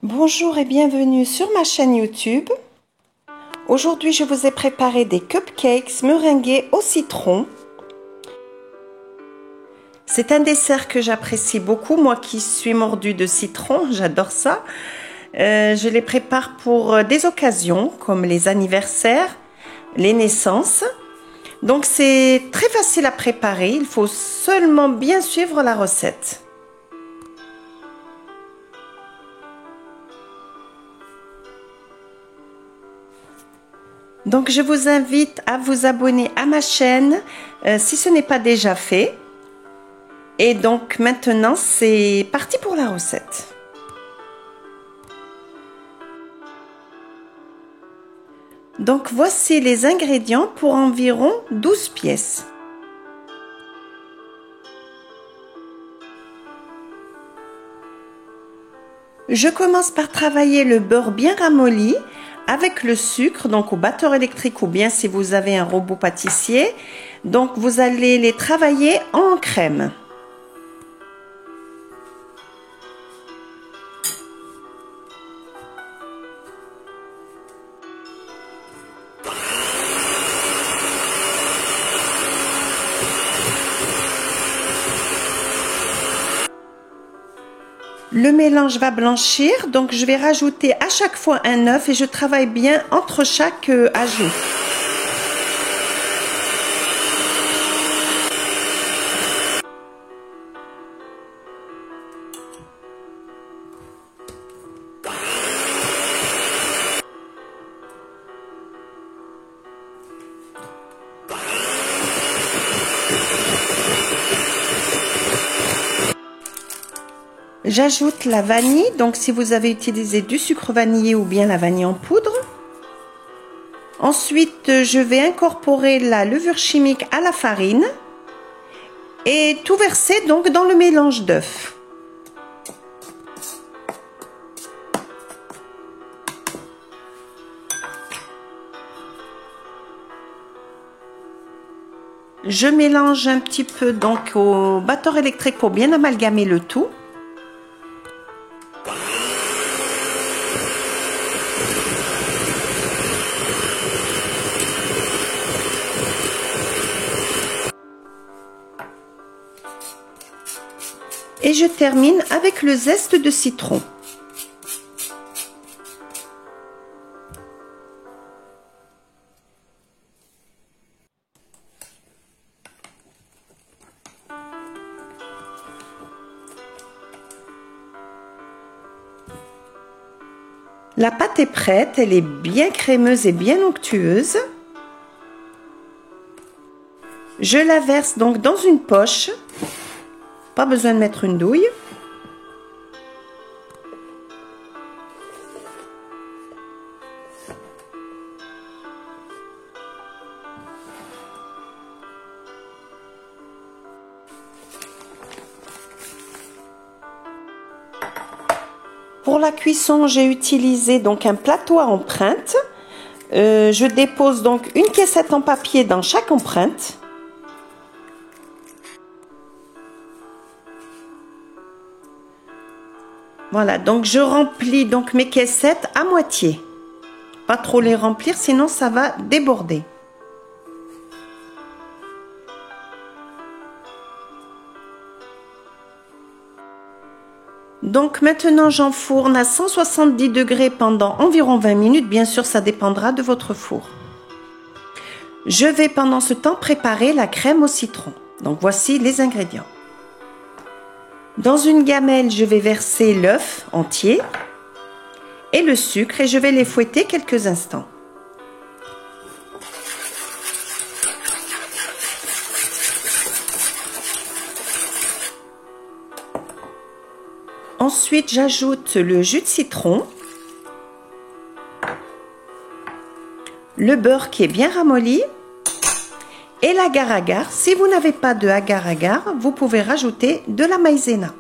Bonjour et bienvenue sur ma chaîne YouTube. Aujourd'hui, je vous ai préparé des cupcakes meringués au citron. C'est un dessert que j'apprécie beaucoup, moi qui suis mordue de citron, j'adore ça. Je les prépare pour des occasions comme les anniversaires, les naissances. Donc c'est très facile à préparer, il faut seulement bien suivre la recette. Donc je vous invite à vous abonner à ma chaîne si ce n'est pas déjà fait. Et donc maintenant c'est parti pour la recette. Donc voici les ingrédients pour environ 12 pièces. Je commence par travailler le beurre bien ramolli avec le sucre, donc au batteur électrique ou bien si vous avez un robot pâtissier. Donc vous allez les travailler en crème. Le mélange va blanchir, donc je vais rajouter à chaque fois un œuf et je travaille bien entre chaque ajout. J'ajoute la vanille, donc si vous avez utilisé du sucre vanillé ou bien la vanille en poudre. Ensuite, je vais incorporer la levure chimique à la farine et tout verser donc dans le mélange d'œufs. Je mélange un petit peu donc au batteur électrique pour bien amalgamer le tout. Et je termine avec le zeste de citron. La pâte est prête, elle est bien crémeuse et bien onctueuse. Je la verse donc dans une poche. Pas besoin de mettre une douille. Pour la cuisson, j'ai utilisé donc un plateau à empreinte. Je dépose donc une caissette en papier dans chaque empreinte. Voilà, donc je remplis donc mes caissettes à moitié. Pas trop les remplir, sinon ça va déborder. Donc maintenant j'enfourne à 170 degrés pendant environ 20 minutes. Bien sûr, ça dépendra de votre four. Je vais pendant ce temps préparer la crème au citron. Donc voici les ingrédients. Dans une gamelle, je vais verser l'œuf entier et le sucre et je vais les fouetter quelques instants. Ensuite, j'ajoute le jus de citron, le beurre qui est bien ramolli et l'agar-agar. Si vous n'avez pas de agar-agar, vous pouvez rajouter de la maïzena.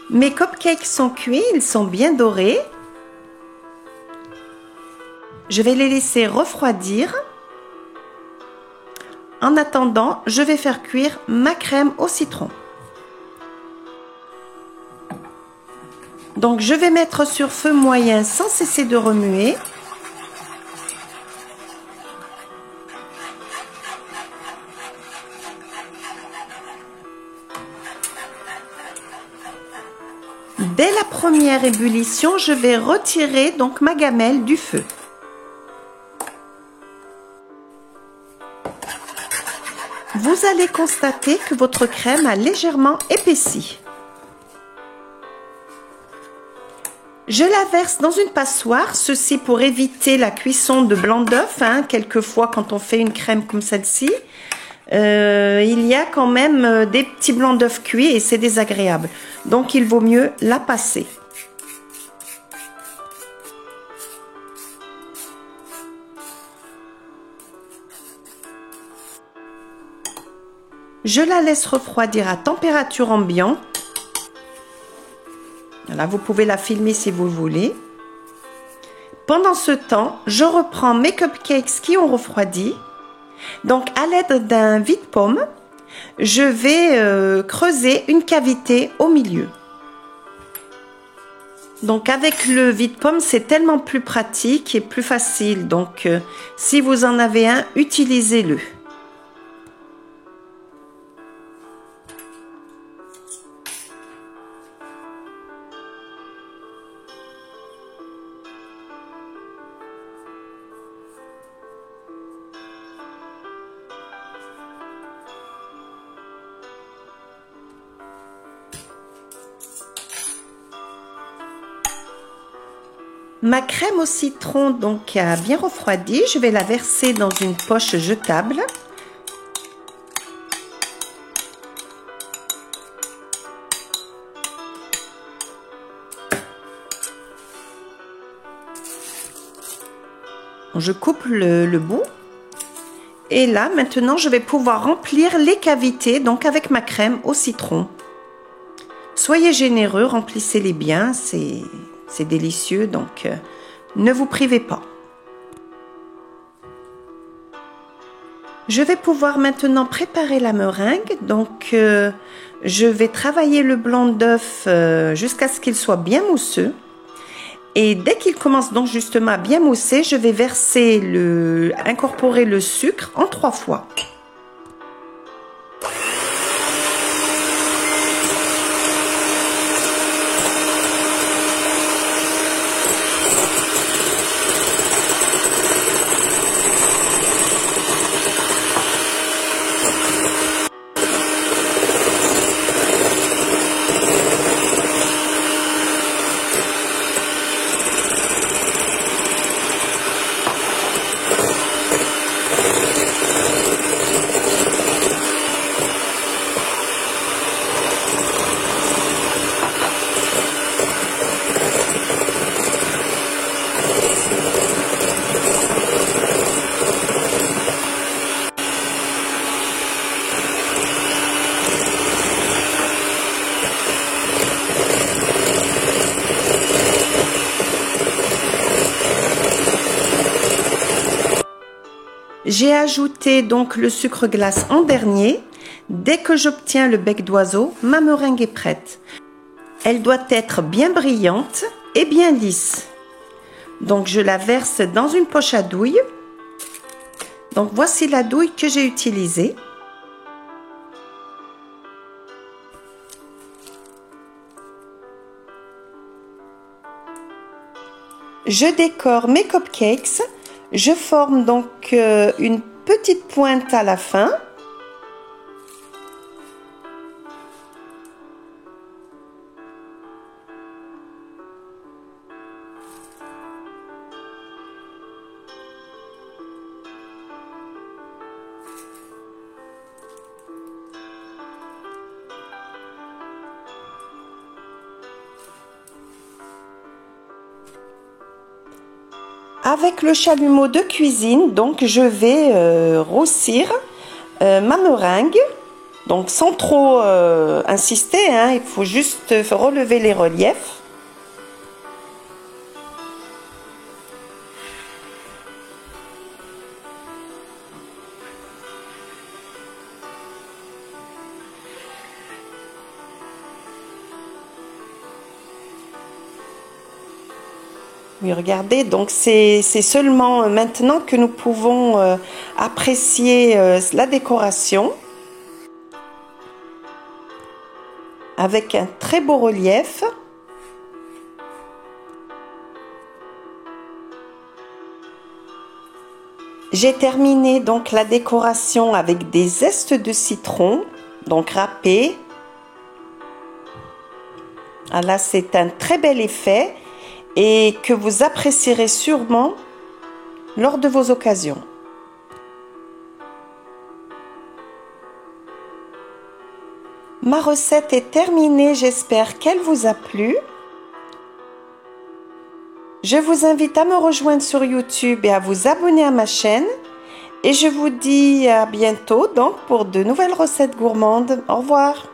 Mes cupcakes sont cuits, ils sont bien dorés. Je vais les laisser refroidir. En attendant, je vais faire cuire ma crème au citron. Donc je vais mettre sur feu moyen sans cesser de remuer. Dès la première ébullition, je vais retirer donc ma gamelle du feu. Vous allez constater que votre crème a légèrement épaissi. Je la verse dans une passoire, ceci pour éviter la cuisson de blanc d'œuf. Quelquefois, quand on fait une crème comme celle-ci, il y a quand même des petits blancs d'œufs cuits et c'est désagréable. Donc, il vaut mieux la passer. Je la laisse refroidir à température ambiante. Voilà, vous pouvez la filmer si vous le voulez. Pendant ce temps, je reprends mes cupcakes qui ont refroidi. Donc, à l'aide d'un vide-pomme, je vais creuser une cavité au milieu. Donc, avec le vide-pomme, c'est tellement plus pratique et plus facile. Donc, si vous en avez un, utilisez-le. Ma crème au citron donc a bien refroidi, je vais la verser dans une poche jetable. Je coupe le bout. Et là, maintenant, je vais pouvoir remplir les cavités donc avec ma crème au citron. Soyez généreux, remplissez-les bien, c'est délicieux, donc ne vous privez pas. Je vais pouvoir maintenant préparer la meringue. Donc, je vais travailler le blanc d'œuf jusqu'à ce qu'il soit bien mousseux. Et dès qu'il commence donc justement à bien mousser, je vais incorporer le sucre en 3 fois. J'ai ajouté donc le sucre glace en dernier. Dès que j'obtiens le bec d'oiseau, ma meringue est prête. Elle doit être bien brillante et bien lisse. Donc je la verse dans une poche à douille. Donc voici la douille que j'ai utilisée. Je décore mes cupcakes. Je forme donc une petite pointe à la fin. Avec le chalumeau de cuisine, donc je vais roussir ma meringue. Donc sans trop insister, il faut juste relever les reliefs. Oui, regardez, donc c'est seulement maintenant que nous pouvons apprécier la décoration avec un très beau relief. J'ai terminé donc la décoration avec des zestes de citron, donc râpés. Ah là, c'est un très bel effet et que vous apprécierez sûrement lors de vos occasions. Ma recette est terminée, j'espère qu'elle vous a plu. Je vous invite à me rejoindre sur YouTube et à vous abonner à ma chaîne. Et je vous dis à bientôt donc pour de nouvelles recettes gourmandes. Au revoir.